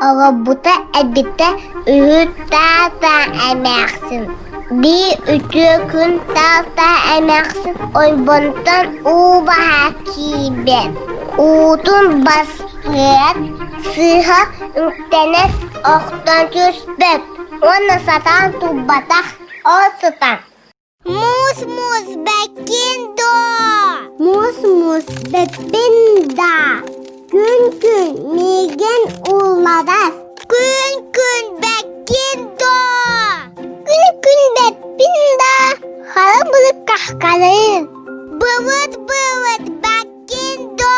Arabuta edite ühü tata emeksin. Bir ütü gün tata emeksin. Oybuntan uba hakibe. Udun bastırat. Sıha üntenes oktan cüsbet. Onu satan tubatak o satan. Mus mus bekindo. Mus mus bepinda. Gün gün migen ulmadas. Gün gün bekindo. Gün gün bepinda. Halabalık kahkalayın. Bıvıt bıvıt bekindo.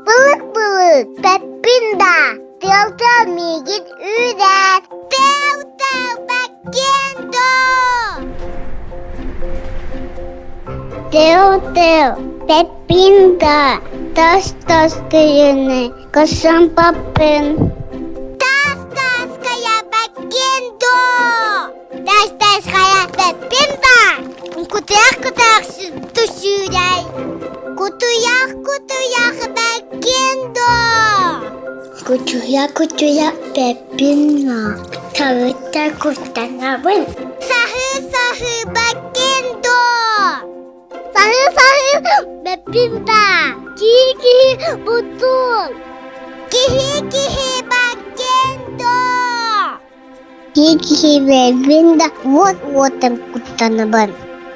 Balık balık bepinda. Delta migit ürer. Tev tev bekindo. Teo teo pepinda. Tas tas kıyını. Kasam papın. Tas tas kaya bekindo. Tas tas kaya bepinda. Kutuyak kutuyak tuşuray. Kutuyak kutuyak bekindo. Kutuya kutuya pepinda. Tavukta kurtarabın. Sahı sahı bekindo. Sahı sahı pepinda. Ki ki butul. Kihi kihi bekindo. Ki ki pepinda. Vot votam kurtarabın.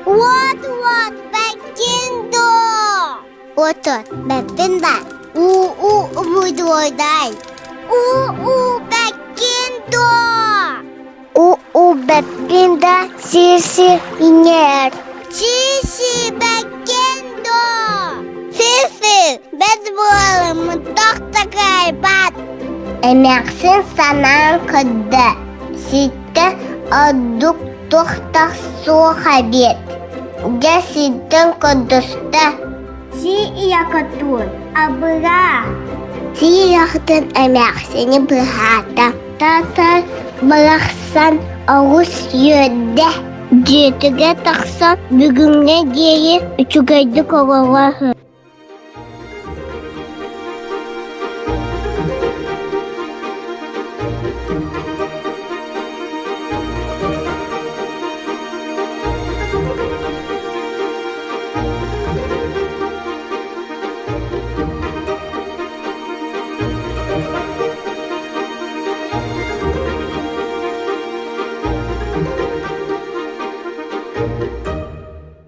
What what bekindo. Otot pepinda. Umudoyday. Bekindo. U pepinda. Sisi iner. Çişi bekindo. Sisi, bez bulalım, dokta kaybat. Emeksin sanan kıdı. Sitten aduk dokta su habit. Ya sitten kıdısta. Si iyakatun. Abra. Siyahtan emeksini bıhata. Tatar bıraksan ağus yöde. Cetüge taksan bugüne geri üçügeydi kovaları.